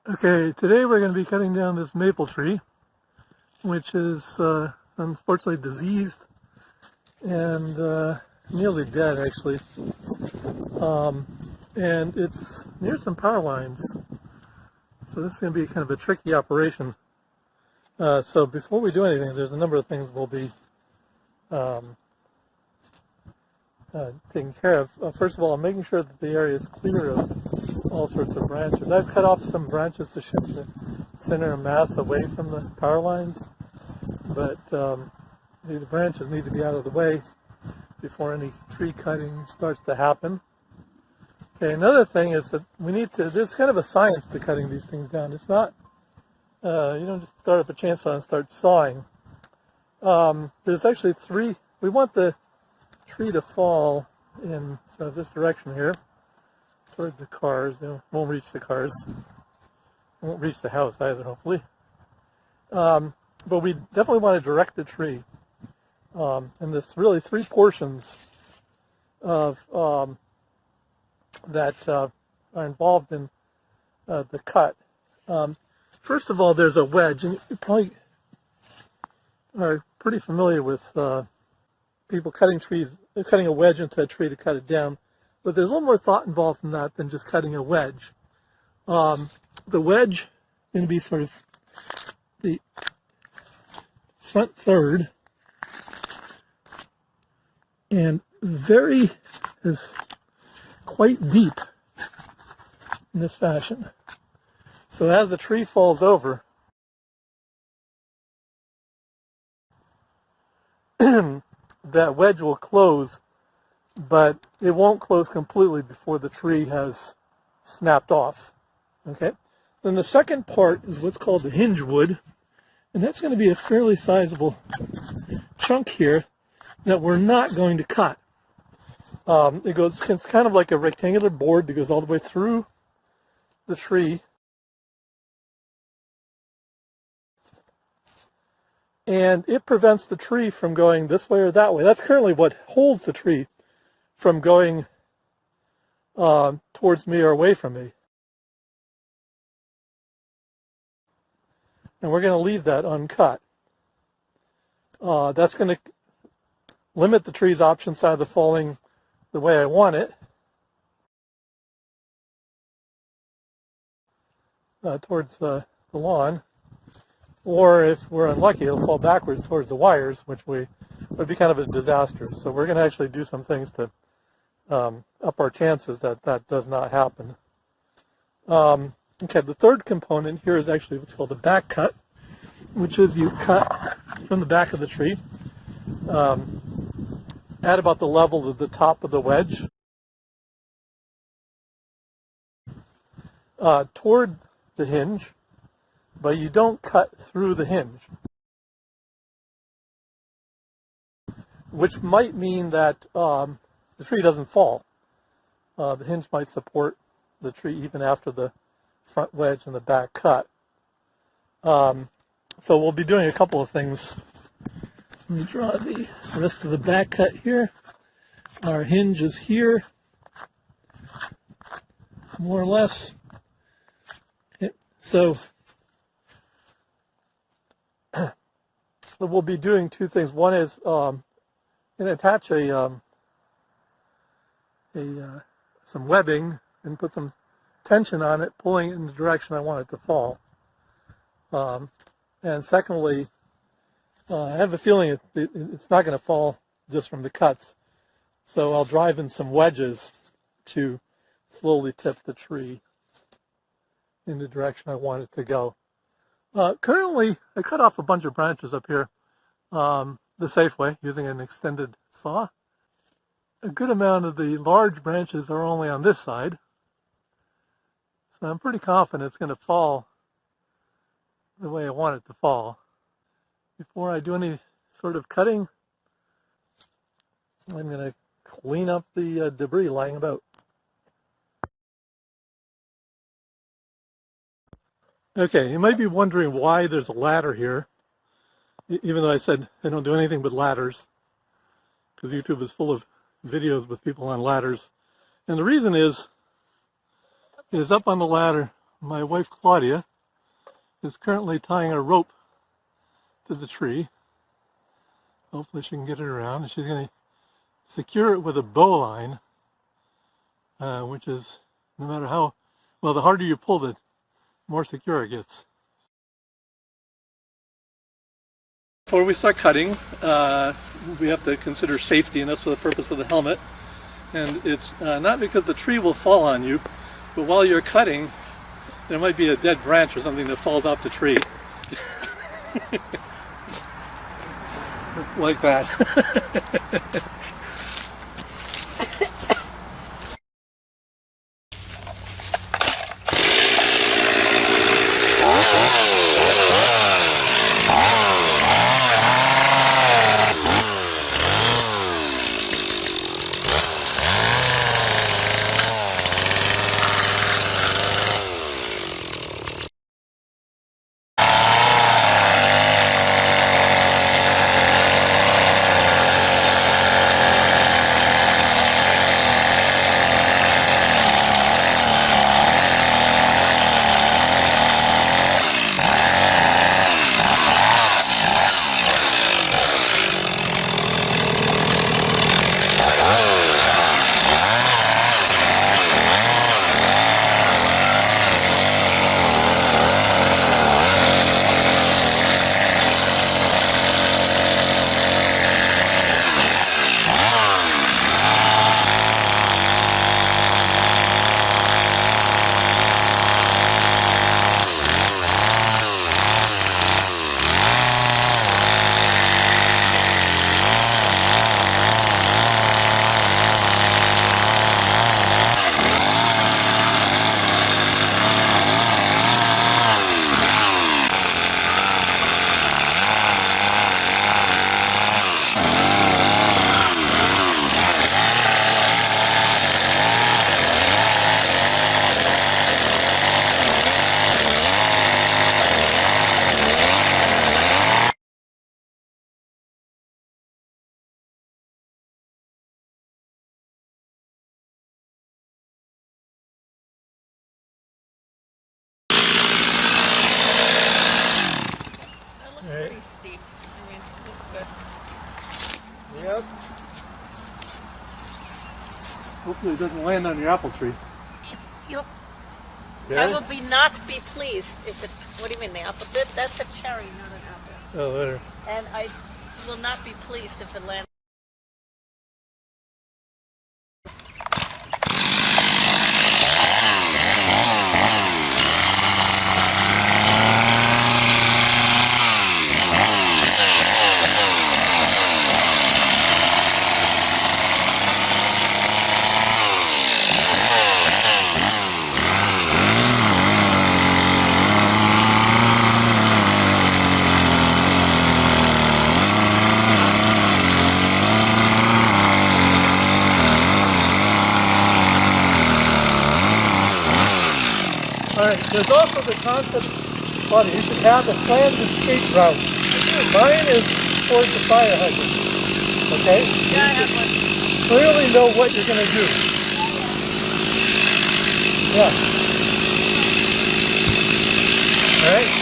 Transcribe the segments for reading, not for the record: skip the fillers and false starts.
Okay, today we're going to be cutting down this maple tree, which is unfortunately diseased and nearly dead actually. And it's near some power lines, so this is going to be kind of a tricky operation. So before we do anything, there's a number of things we'll be taking care of. First of all, I'm making sure that the area is clear of all sorts of branches. I've cut off some branches to shift the center of mass away from the power lines, but the branches need to be out of the way before any tree cutting starts to happen. Okay, another thing is that we need to, there's kind of a science to cutting these things down. It's not, you don't just start up a chainsaw and start sawing. There's actually three, we want the tree to fall in sort of this direction here toward the cars. It won't reach the cars. It won't reach the house either, hopefully. But we definitely want to direct the tree. And there's really three portions of that are involved in the cut. First of all, there's a wedge, and you probably are pretty familiar with people cutting trees, cutting a wedge into a tree to cut it down. But there's a little more thought involved in that than just cutting a wedge. The wedge is going to be sort of the front third, and is quite deep in this fashion. So as the tree falls over, that wedge will close, but it won't close completely before the tree has snapped off. Okay. Then the second part is what's called the hinge wood, and that's going to be a fairly sizable chunk here that we're not going to cut. It's kind of like a rectangular board that goes all the way through the tree, and it prevents the tree from going this way or that way. That's currently what holds the tree from going towards me or away from me. And we're going to leave that uncut. That's going to limit the tree's option side of falling the way I want it, towards the lawn. Or if we're unlucky, it'll fall backwards towards the wires, which would be kind of a disaster. So we're going to actually do some things to up our chances that that does not happen. Okay, the third component here is actually what's called a back cut, which is you cut from the back of the tree at about the level of the top of the wedge toward the hinge, but you don't cut through the hinge, which might mean that the tree doesn't fall. The hinge might support the tree even after the front wedge and the back cut. So we'll be doing a couple of things. Let me draw the rest of the back cut here. Our hinge is here, more or less. Okay. So we'll be doing two things. One is going to attach some webbing and put some tension on it, pulling it in the direction I want it to fall. And secondly, I have a feeling it's not going to fall just from the cuts, so I'll drive in some wedges to slowly tip the tree in the direction I want it to go. Currently, I cut off a bunch of branches up here the safe way, using an extended saw. A good amount of the large branches are only on this side, so I'm pretty confident it's going to fall the way I want it to fall. Before I do any sort of cutting, I'm going to clean up the debris lying about. Okay, you might be wondering why there's a ladder here, even though I said I don't do anything but ladders, because YouTube is full of videos with people on ladders. And the reason is up on the ladder my wife Claudia is currently tying a rope to the tree. Hopefully she can get it around. And she's going to secure it with a bowline, which is, no matter how, well, the harder you pull, the more secure it gets. Before we start cutting, we have to consider safety, and that's the purpose of the helmet. And it's not because the tree will fall on you, but while you're cutting, there might be a dead branch or something that falls off the tree. Like that. Pretty steep. I mean, it's good. Yep. Hopefully it doesn't land on your apple tree. Yep. Okay. I will not be pleased if it's, what do you mean, the apple? That's a cherry, not an apple. Oh, there. And I will not be pleased if it lands. Alright, there's also the concept, Claudia, you should have a planned escape route. Mine is towards the fire hydrant. Okay? Yeah, I have one. Clearly know what you're going to do. Yeah. Alright?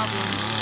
problem.